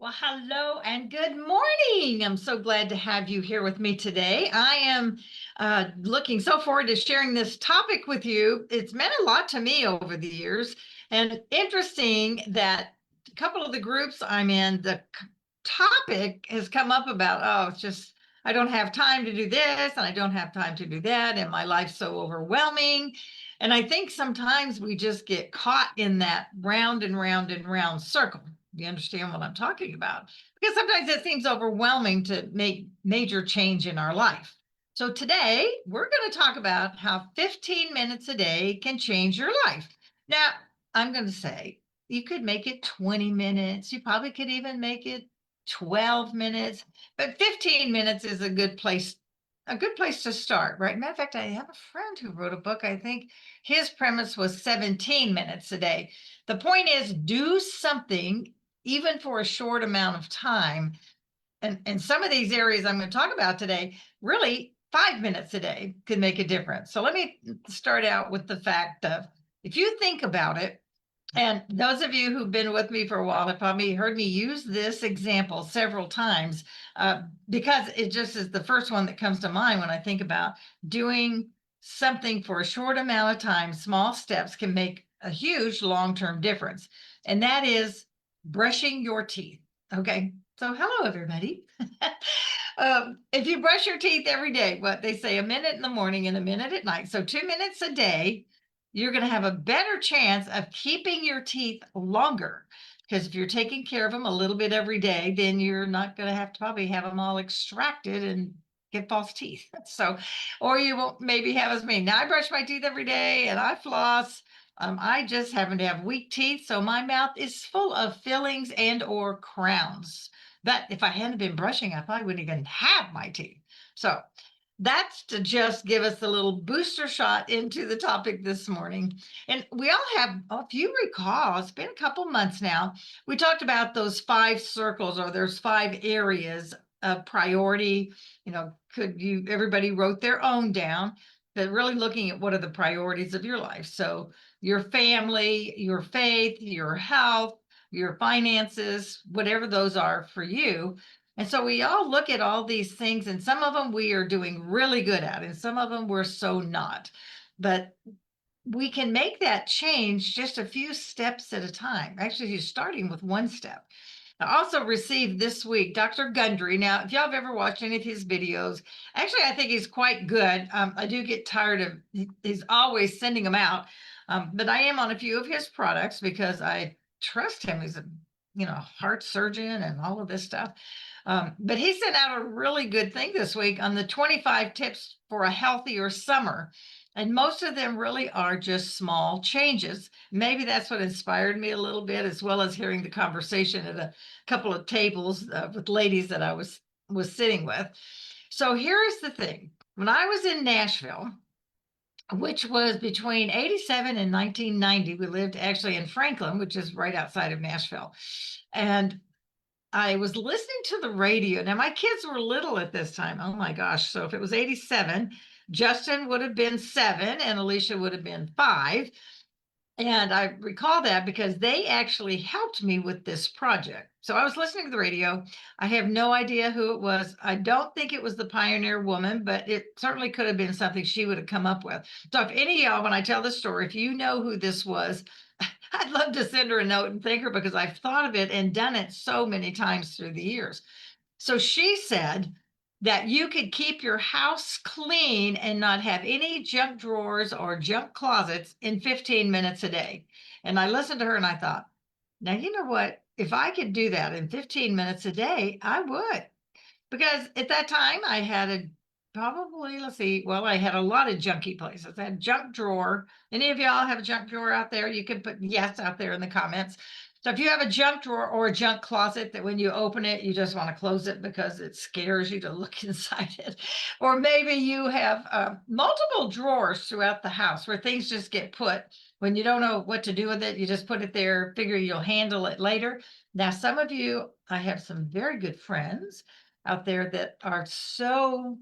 Well, hello and good morning. I'm so glad to have you here with me today. I am looking so forward to sharing this topic with you. It's meant a lot to me over the years, and interesting that a couple of the groups I'm in, topic has come up about, oh, it's just, I don't have time to do this and I don't have time to do that, and my life's so overwhelming. And I think sometimes we just get caught in that round and round and round circle. You understand what I'm talking about? Because sometimes it seems overwhelming to make major change in our life. So today we're going to talk about how 15 minutes a day can change your life. Now, I'm going to say you could make it 20 minutes. You probably could even make it 12 minutes, but 15 minutes is a good place to start, right? Matter of fact, I have a friend who wrote a book. I think his premise was 17 minutes a day. The point is, do something even for a short amount of time. And some of these areas I'm going to talk about today, really 5 minutes a day could make a difference. So let me start out with the fact of, if you think about it, and those of you who've been with me for a while have probably heard me use this example several times because it just is the first one that comes to mind when I think about doing something for a short amount of time. Small steps can make a huge long-term difference. And that is brushing your teeth. Okay. So hello, everybody. If you brush your teeth every day, what they say, a minute in the morning and a minute at night. So 2 minutes a day, you're going to have a better chance of keeping your teeth longer. Because if you're taking care of them a little bit every day, then you're not going to have to probably have them all extracted and get false teeth. So, or you won't maybe have as me. Now I brush my teeth every day and I floss. I just happen to have weak teeth, so my mouth is full of fillings and or crowns. But if I hadn't been brushing, I probably wouldn't even have my teeth. So that's to just give us a little booster shot into the topic this morning. And we all have, if you recall, it's been a couple months now, we talked about those 5 circles, or there's 5 areas of priority. Everybody wrote their own down, but really looking at what are the priorities of your life. So your family, your faith, your health, your finances, whatever those are for you. And so we all look at all these things, and some of them we are doing really good at, and some of them we're so not. But we can make that change just a few steps at a time. Actually, you're starting with one step. I also received this week Dr. Gundry. Now, if y'all have ever watched any of his videos, actually, I think he's quite good. I do get tired of, he's always sending them out. But I am on a few of his products because I trust him. He's a, heart surgeon and all of this stuff. But he sent out a really good thing this week on the 25 tips for a healthier summer. And most of them really are just small changes. Maybe that's what inspired me a little bit, as well as hearing the conversation at a couple of tables with ladies that I was sitting with. So here is the thing. When I was in Nashville, which was between 87 and 1990, we lived actually in Franklin, which is right outside of Nashville. And I was listening to the radio. Now, my kids were little at this time. Oh my gosh. So if it was 87, Justin would have been 7 and Alicia would have been 5. And I recall that because they actually helped me with this project. So I was listening to the radio. I have no idea who it was. I don't think it was the Pioneer Woman, but it certainly could have been something she would have come up with. So if any of y'all, when I tell this story, if you know who this was, I'd love to send her a note and thank her, because I've thought of it and done it so many times through the years. So she said that you could keep your house clean and not have any junk drawers or junk closets in 15 minutes a day. And I listened to her and I thought, now, you know what? If I could do that in 15 minutes a day, I would. Because at that time I had let's see, well, I had a lot of junky places. I had a junk drawer. Any of y'all have a junk drawer out there? You can put yes out there in the comments. So if you have a junk drawer or a junk closet that when you open it, you just want to close it because it scares you to look inside it. Or maybe you have multiple drawers throughout the house where things just get put when you don't know what to do with it. You just put it there, figure you'll handle it later. Now, some of you, I have some very good friends out there that are so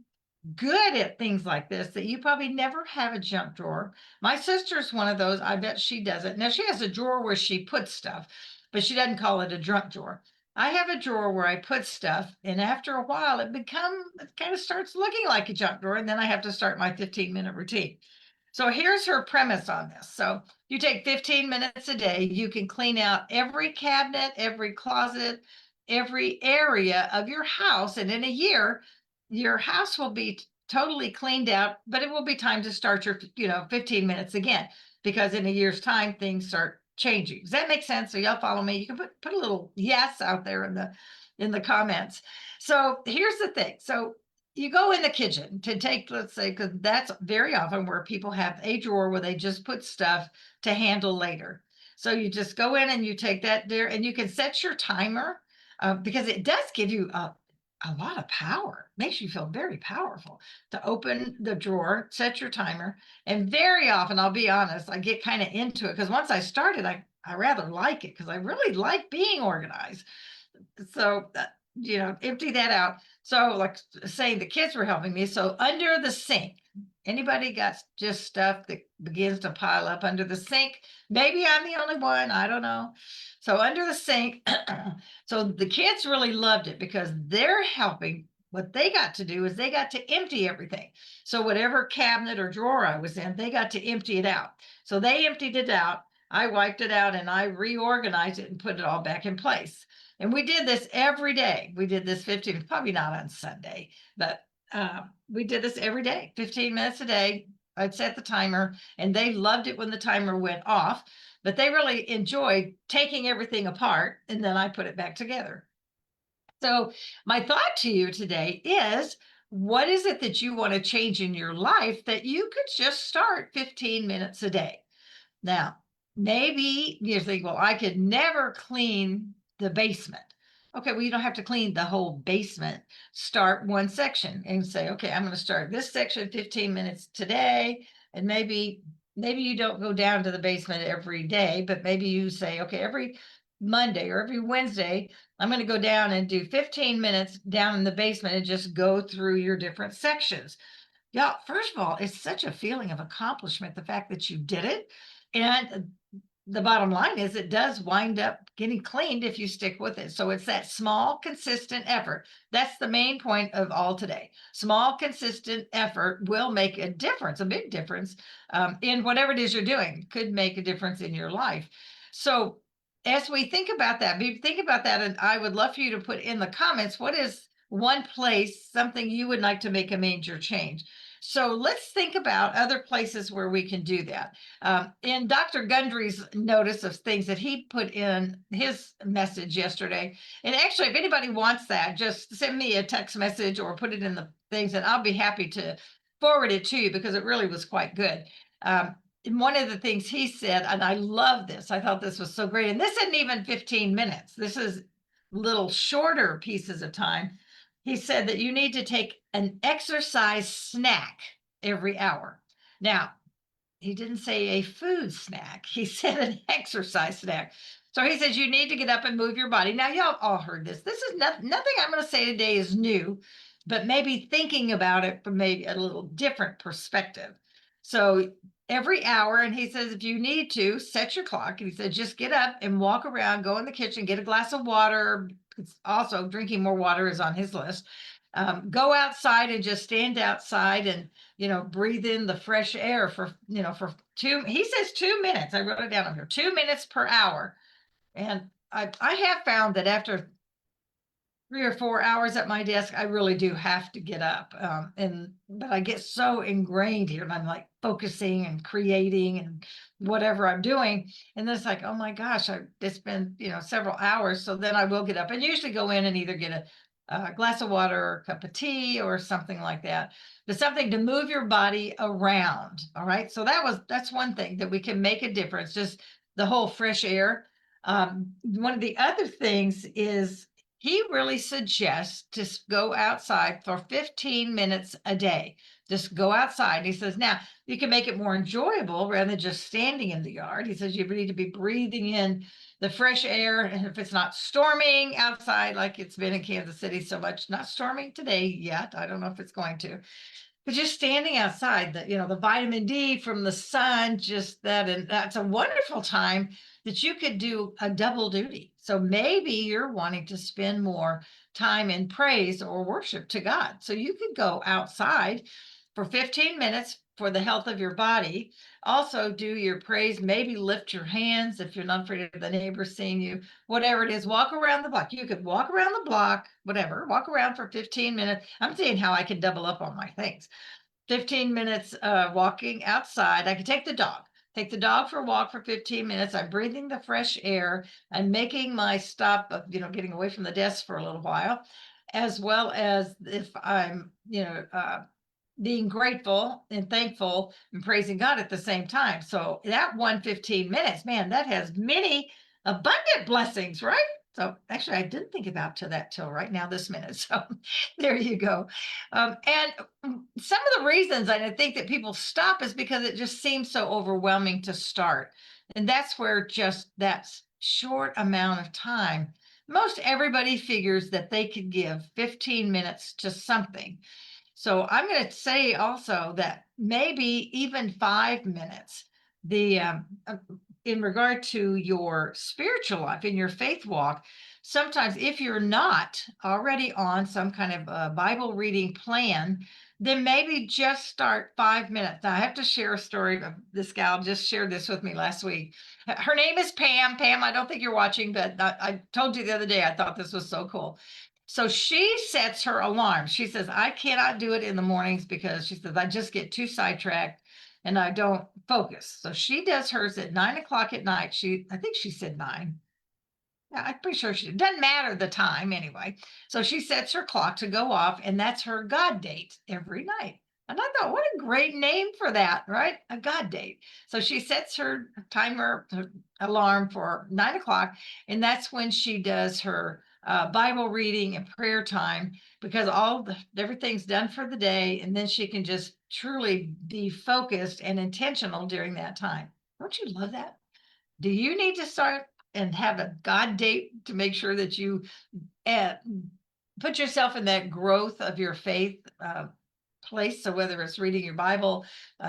good at things like this that you probably never have a junk drawer. My sister's one of those. I bet she does it. Now she has a drawer where she puts stuff, but she doesn't call it a junk drawer. I have a drawer where I put stuff, and after a while, it kind of starts looking like a junk drawer, and then I have to start my 15-minute routine. So here's her premise on this. So you take 15 minutes a day, you can clean out every cabinet, every closet, every area of your house, and in a year, your house will be totally cleaned out, but it will be time to start your, 15 minutes again, because in a year's time, things start changing. Does that make sense? So y'all follow me? You can put a little yes out there in the comments. So here's the thing. So you go in the kitchen to take, let's say, because that's very often where people have a drawer where they just put stuff to handle later. So you just go in and you take that there, and you can set your timer, because it does give you a lot of power. Makes you feel very powerful to open the drawer, set your timer. And very often, I'll be honest, I get kind of into it because once I started, I rather like it because I really like being organized. So, empty that out. So, like saying the kids were helping me. So, under the sink, anybody got just stuff that begins to pile up under the sink? Maybe I'm the only one. I don't know. So, under the sink, so the kids really loved it because they're helping. What they got to do is they got to empty everything. So, whatever cabinet or drawer I was in, they got to empty it out. So, they emptied it out. I wiped it out and I reorganized it and put it all back in place. And we did this every day. We did this 15, probably not on Sunday, but we did this every day, 15 minutes a day. I'd set the timer, and they loved it when the timer went off, but they really enjoyed taking everything apart, and then I put it back together. So my thought to you today is, what is it that you want to change in your life that you could just start 15 minutes a day? Now, maybe you think, well, I could never clean the basement. Okay, well, you don't have to clean the whole basement. Start one section and say, okay, I'm going to start this section 15 minutes today. And maybe you don't go down to the basement every day, but maybe you say, okay, every Monday or every Wednesday, I'm going to go down and do 15 minutes down in the basement and just go through your different sections. Yeah, first of all, it's such a feeling of accomplishment, the fact that you did it. And the bottom line is it does wind up getting cleaned if you stick with it. So it's that small, consistent effort. That's the main point of all today. Small, consistent effort will make a difference, a big difference, in whatever it is you're doing. Could make a difference in your life. So as we think about that, and I would love for you to put in the comments, what is one place, something you would like to make a major change? So let's think about other places where we can do that. In Dr. Gundry's notice of things that he put in his message yesterday, and actually, if anybody wants that, just send me a text message or put it in the things, and I'll be happy to forward it to you because it really was quite good. And one of the things he said, and I love this, I thought this was so great, and this isn't even 15 minutes. This is little shorter pieces of time. He said that you need to take an exercise snack every hour. Now, he didn't say a food snack. He said an exercise snack. So he says you need to get up and move your body. Now, y'all all heard this. This is nothing I'm going to say today is new, but maybe thinking about it from maybe a little different perspective. So every hour, and he says if you need to, set your clock. And he said just get up and walk around, go in the kitchen, get a glass of water. It's also drinking more water is on his list. Go outside and just stand outside and breathe in the fresh air for he says 2 minutes. I wrote it down on here, 2 minutes per hour. And I have found that after 3 or 4 hours at my desk, I really do have to get up. But I get so ingrained here and I'm like focusing and creating and whatever I'm doing. And then it's like, oh my gosh, it's been, several hours. So then I will get up and usually go in and either get a glass of water or a cup of tea or something like that, but something to move your body around. All right. So that's one thing that we can make a difference, just the whole fresh air. One of the other things is he really suggests to go outside for 15 minutes a day. Just go outside. He says, now you can make it more enjoyable rather than just standing in the yard. He says you need to be breathing in the fresh air. And if it's not storming outside, like it's been in Kansas City so much, not storming today yet. I don't know if it's going to. but just standing outside, the vitamin D from the sun, just that, and that's a wonderful time that you could do a double duty. So maybe you're wanting to spend more time in praise or worship to God. So you could go outside for 15 minutes for the health of your body. Also do your praise, maybe lift your hands if you're not afraid of the neighbors seeing you, whatever it is, walk around the block. You could walk around the block, whatever, walk around for 15 minutes. I'm seeing how I can double up on my things. 15 minutes walking outside. I could take the dog for a walk for 15 minutes. I'm breathing the fresh air. I'm making my stop of, getting away from the desk for a little while, as well as if I'm, being grateful and thankful and praising God at the same time. So that 1 15 minutes, man, that has many abundant blessings, right? So actually, I didn't think about to that till right now, this minute. So there you go. And some of the reasons I think that people stop is because it just seems so overwhelming to start. And that's where just that short amount of time, most everybody figures that they could give 15 minutes to something. So I'm going to say also that maybe even 5 minutes, the in regard to your spiritual life, in your faith walk, sometimes if you're not already on some kind of Bible reading plan, then maybe just start 5 minutes. Now, I have to share a story of this gal just shared this with me last week. Her name is Pam. Pam, I don't think you're watching, but I told you the other day, I thought this was so cool. So she sets her alarm. She says, I cannot do it in the mornings because she says, I just get too sidetracked and I don't focus. So she does hers at 9 o'clock at night. I think she said 9. Yeah, I'm pretty sure it doesn't matter the time anyway. So she sets her clock to go off, and that's her God date every night. And I thought, what a great name for that, right? A God date. So she sets her timer, her alarm for 9 o'clock, and that's when she does her Bible reading and prayer time, because everything's done for the day, and then she can just truly be focused and intentional during that time. Don't you love that? Do you need to start and have a God date to make sure that you uh, put yourself in that growth of your faith place? So whether it's reading your Bible,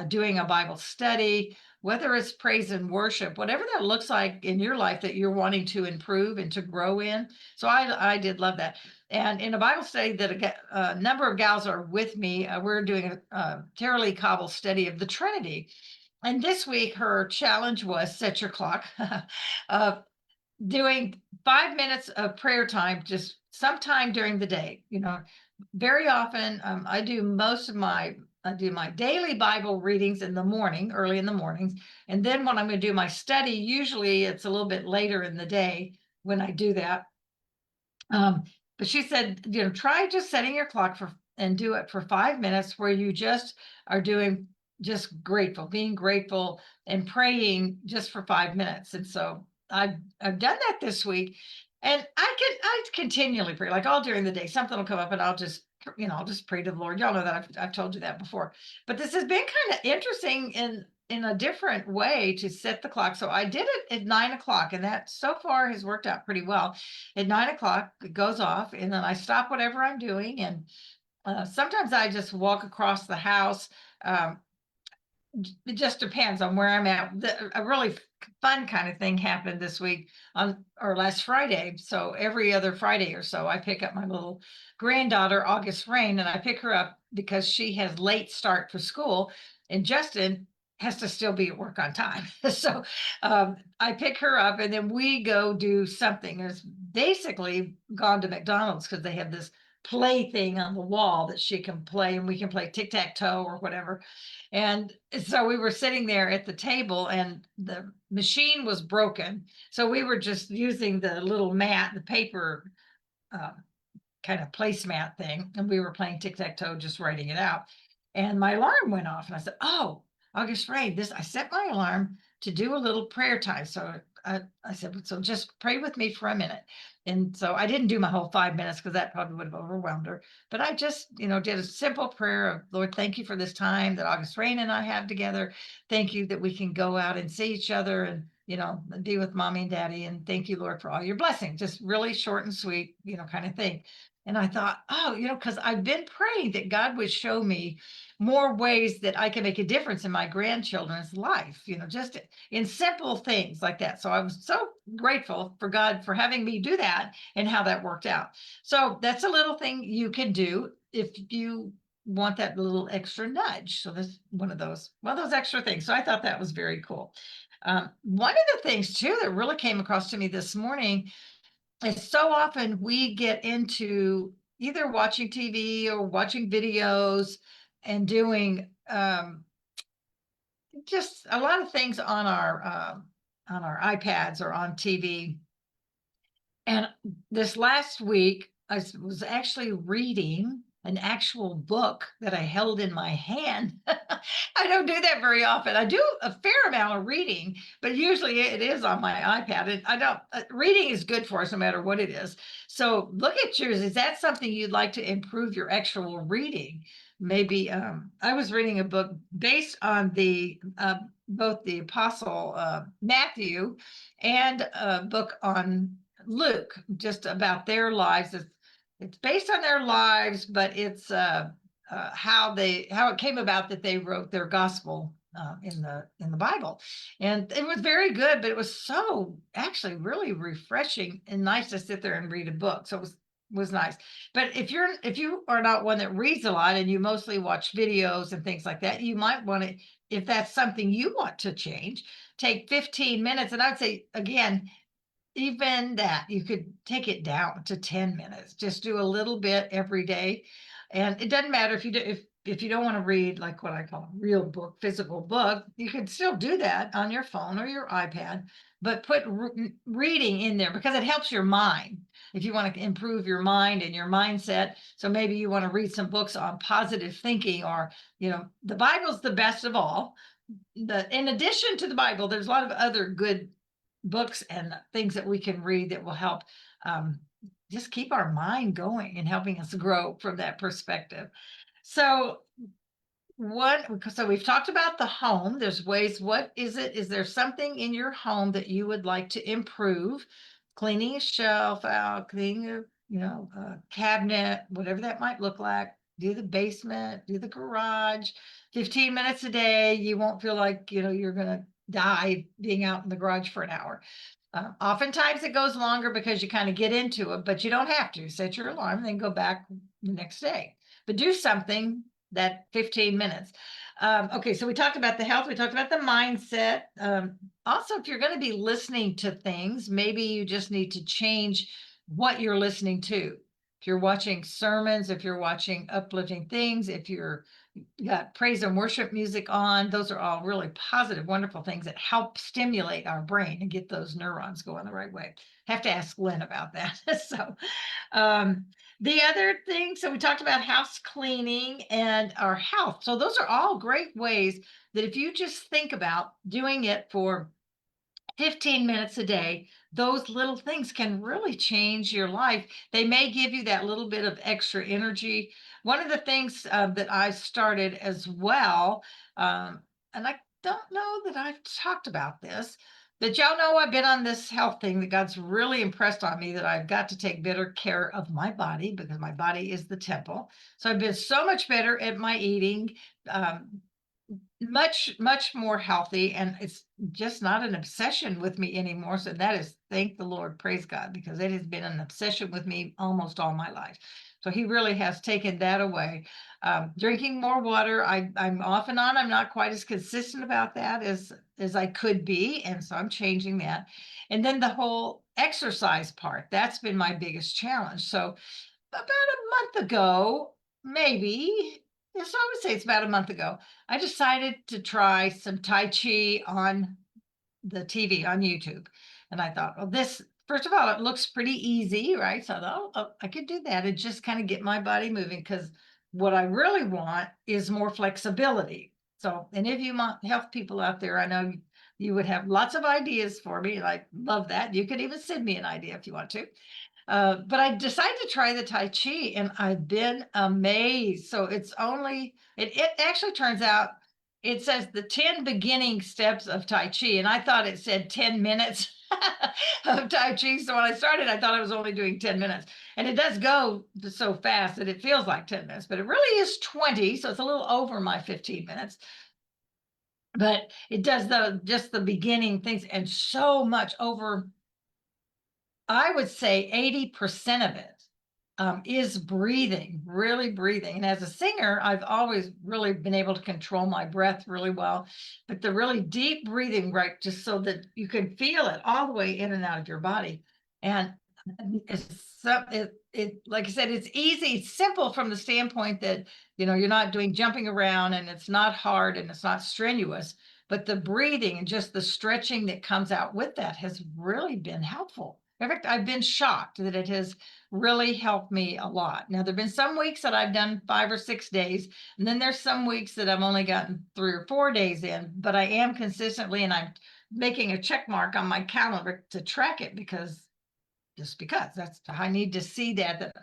doing a Bible study, whether it's praise and worship, whatever that looks like in your life that you're wanting to improve and to grow in. So I did love that. And in a Bible study that a number of gals are with me, we're doing a Tara Lee Cobble study of the Trinity. And this week, her challenge was set your clock, uh, doing 5 minutes of prayer time, just sometime during the day. Very often I do my daily Bible readings in the morning, early in the mornings. And then when I'm going to do my study, usually it's a little bit later in the day when I do that. But she said, try just setting your clock and do it for 5 minutes where you just are doing just being grateful and praying just for 5 minutes. And so I've done that this week, and I continually pray, like all during the day, something will come up and I'll just pray to the Lord. Y'all know that I've told you that before, but this has been kind of interesting in a different way to set the clock. So I did it at 9 o'clock, and that so far has worked out pretty well. At 9 o'clock, it goes off, and then I stop whatever I'm doing. And sometimes I just walk across the house. It just depends on where I'm at. A really fun kind of thing happened this week or last Friday. So every other Friday or so, I pick up my little granddaughter, August Rain, and I pick her up because she has late start for school, and Justin has to still be at work on time. So I pick her up, and then we go do something. There's basically gone to McDonald's because they have this play thing on the wall that she can play, and we can play tic-tac-toe or whatever. And so we were sitting there at the table, and the machine was broken. So we were just using the little mat, the paper uh, kind of placemat thing, and we were playing tic-tac-toe, just writing it out. And my alarm went off, and I said, oh, August Ray, I set my alarm to do a little prayer time. So I said, so just pray with me for a minute. And so I didn't do my whole 5 minutes because that probably would have overwhelmed her. But I just, did a simple prayer of, Lord, thank you for this time that August Rain and I have together. Thank you that we can go out and see each other and, be with mommy and daddy. And thank you, Lord, for all your blessings. Just really short and sweet, kind of thing. And I thought, oh, because I've been praying that God would show me more ways that I can make a difference in my grandchildren's life, just in simple things like that. So I was so grateful for God for having me do that and how that worked out. So that's a little thing you can do if you want that little extra nudge. So this one of those extra things. So I thought that was very cool. One of the things too that really came across to me this morning is so often we get into either watching TV or watching videos and doing just a lot of things on our iPads or on TV. And this last week, I was actually reading an actual book that I held in my hand. I don't do that very often. I do a fair amount of reading, but usually it is on my iPad. And I don't, reading is good for us no matter what it is. So look at yours. Is that something you'd like to improve your actual reading? Maybe I was reading a book based on the both the Apostle Matthew and a book on Luke, just about their lives. It's based on their lives, but it's how it came about that they wrote their gospel in the Bible, and it was very good. But it was so actually really refreshing and nice to sit there and read a book. So it was nice. But if you are not one that reads a lot and you mostly watch videos and things like that, you might want to, if that's something you want to change, take 15 minutes. And I would say again, even that you could take it down to 10 minutes, just do a little bit every day. And it doesn't matter if you do, if you don't want to read like what I call a real book, physical book, you can still do that on your phone or your iPad, but put reading in there because it helps your mind. If you want to improve your mind and your mindset, so maybe you want to read some books on positive thinking, or the Bible's the best of all. In addition to the Bible, there's a lot of other good books and things that we can read that will help just keep our mind going and helping us grow from that perspective. So we've talked about the home. There's ways. What is it? Is there something in your home that you would like to improve? Cleaning a shelf out, cleaning a cabinet, whatever that might look like. Do the basement, do the garage. 15 minutes a day. You won't feel like you're gonna die being out in the garage for an hour. Oftentimes it goes longer because you kind of get into it, but you don't have to. Set your alarm and then go back the next day. But do something that 15 minutes. Okay, so we talked about the health, we talked about the mindset. Also, if you're going to be listening to things, maybe you just need to change what you're listening to. If you're watching sermons, if you're watching uplifting things, if you got praise and worship music on, those are all really positive, wonderful things that help stimulate our brain and get those neurons going the right way. Have to ask Lynn about that. So the other thing, so we talked about house cleaning and our health. So those are all great ways that if you just think about doing it for 15 minutes a day, those little things can really change your life. They may give you that little bit of extra energy. One of the things that I started as well, and I don't know that I've talked about this, but y'all know I've been on this health thing that God's really impressed on me, that I've got to take better care of my body because my body is the temple. So I've been so much better at my eating, much more healthy, and it's just not an obsession with me anymore. So that is, thank the Lord, praise God, because it has been an obsession with me almost all my life. So he really has taken that away. Drinking more water, I'm off and on. I'm not quite as consistent about that as I could be, and so I'm changing that. And then the whole exercise part, that's been my biggest challenge. So about a month ago, maybe, yes, I would say it's about a month ago, I decided to try some Tai Chi on the TV on YouTube. And I thought, well, this, first of all, it looks pretty easy, right? So I thought, oh, I could do that and just kind of get my body moving, because what I really want is more flexibility. So any of you health people out there, I know you would have lots of ideas for me, and I love that. You could even send me an idea if you want to. But I decided to try the Tai Chi, and I've been amazed. So it actually turns out it says the 10 beginning steps of Tai Chi, and I thought it said 10 minutes. of Tai Chi. So when I started, I thought I was only doing 10 minutes. And it does go so fast that it feels like 10 minutes, but it really is 20. So it's a little over my 15 minutes. But it does just the beginning things and so much over, I would say 80% of it is breathing, really breathing. And as a singer, I've always really been able to control my breath really well. But the really deep breathing, right, just so that you can feel it all the way in and out of your body. And like I said, it's easy, it's simple from the standpoint that, you're not doing jumping around and it's not hard and it's not strenuous. But the breathing and just the stretching that comes out with that has really been helpful. In fact, I've been shocked that it has really helped me a lot. Now, there've been some weeks that I've done 5 or 6 days, and then there's some weeks that I've only gotten 3 or 4 days in, but I am consistently, and I'm making a check mark on my calendar to track it because that's, I need to see that,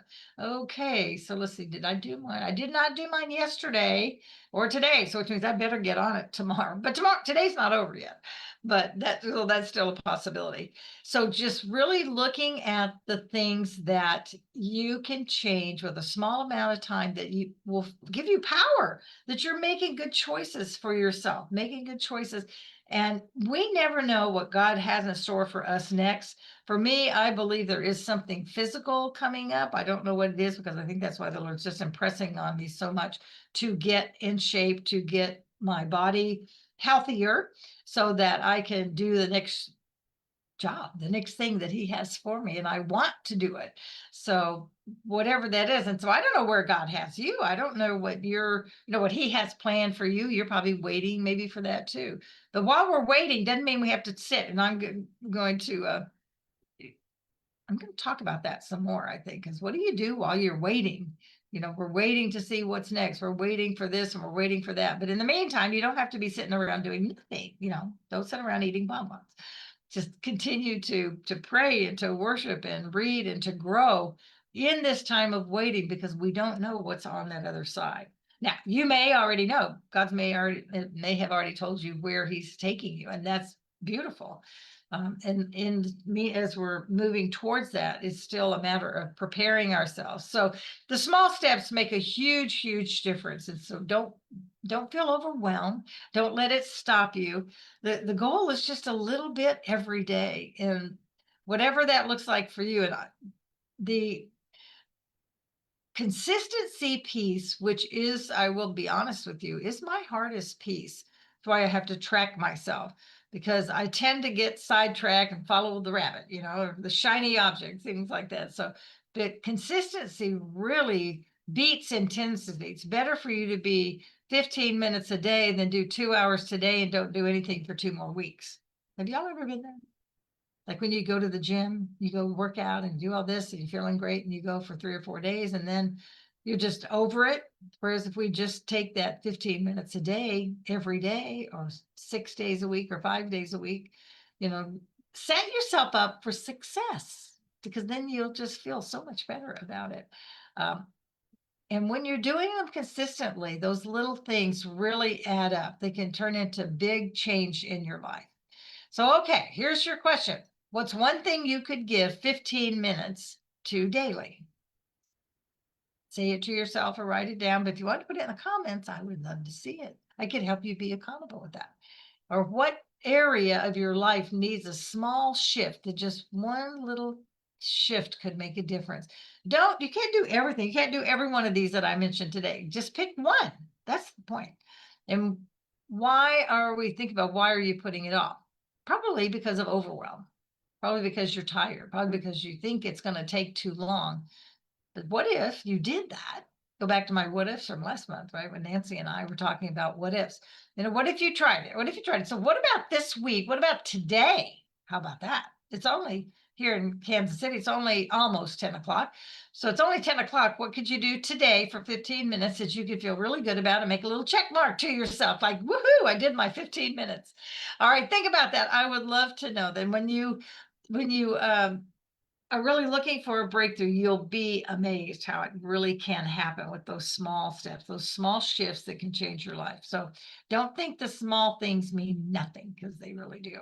okay, so let's see, did I do mine? I did not do mine yesterday or today, so which means I better get on it tomorrow. But today's not over yet, but that's still a possibility. So just really looking at the things that you can change with a small amount of time that you will give you power, that you're making good choices for yourself, making good choices. And we never know what God has in store for us next. For me, I believe there is something physical coming up. I don't know what it is because I think that's why the Lord's just impressing on me so much to get in shape, to get my body healthier so that I can do the next job, the next thing that he has for me, and I want to do it. So whatever that is. And so I don't know where God has you. I don't know what what he has planned for you. You're probably waiting maybe for that too. But while we're waiting, doesn't mean we have to sit. And going to I'm going to talk about that some more, I think, because what do you do while you're waiting? We're waiting to see what's next. We're waiting for this and we're waiting for that. But in the meantime, you don't have to be sitting around doing nothing. Don't sit around eating bonbons. Just continue to pray and to worship and read and to grow in this time of waiting, because we don't know what's on that other side. Now, you may already know, God may have already told you where he's taking you, and that's beautiful. And in me, as we're moving towards that, it's still a matter of preparing ourselves. So the small steps make a huge, huge difference. And so don't feel overwhelmed. Don't let it stop you. The goal is just a little bit every day, and whatever that looks like for you. And the consistency piece, which is, I will be honest with you, is my hardest piece. That's why I have to track myself, because I tend to get sidetracked and follow the rabbit, the shiny object, things like that. So the consistency really beats intensity. It's better for you to be 15 minutes a day than do 2 hours today and don't do anything for 2 more weeks. Have y'all ever been there? Like when you go to the gym, you go work out and do all this and you're feeling great and you go for 3 or 4 days and then you're just over it. Whereas if we just take that 15 minutes a day, every day, or 6 days a week or 5 days a week, set yourself up for success, because then you'll just feel so much better about it. And when you're doing them consistently, those little things really add up. They can turn into big change in your life. So, okay, here's your question. What's one thing you could give 15 minutes to daily? Say it to yourself or write it down. But if you want to put it in the comments, I would love to see it. I could help you be accountable with that. Or what area of your life needs a small shift, that just one little shift could make a difference? You can't do everything. You can't do every one of these that I mentioned today. Just pick one. That's the point. And why are you putting it off? Probably because of overwhelm. Probably because you're tired. Probably because you think it's going to take too long. But what if you did that? Go back to my what ifs from last month, right? When Nancy and I were talking about what ifs. What if you tried it? What if you tried it? So what about this week? What about today? How about that? It's only here in Kansas City, it's only almost 10 o'clock. So it's only 10 o'clock. What could you do today for 15 minutes that you could feel really good about and make a little check mark to yourself? Like, woohoo, I did my 15 minutes. All right, think about that. I would love to know. Then when you are really looking for a breakthrough, you'll be amazed how it really can happen with those small steps, those small shifts that can change your life. So don't think the small things mean nothing, because they really do.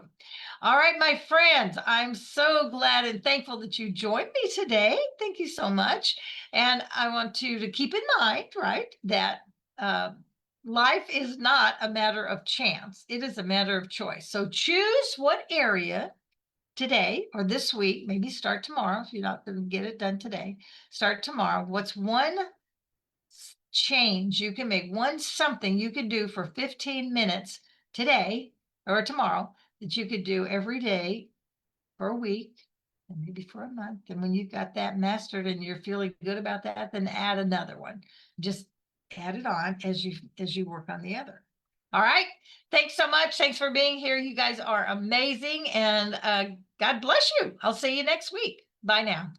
All right, my friends, I'm so glad and thankful that you joined me today. Thank you so much. And I want you to keep in mind, right, that uh, life is not a matter of chance. It is a matter of choice. So choose what area today or this week, maybe start tomorrow if you're not going to get it done today. Start tomorrow. What's one change you can make, one something you could do for 15 minutes today or tomorrow that you could do every day for a week and maybe for a month. And when you've got that mastered and you're feeling good about that, then add another one. Just add it on as you work on the other. All right. Thanks so much. Thanks for being here. You guys are amazing. And God bless you. I'll see you next week. Bye now.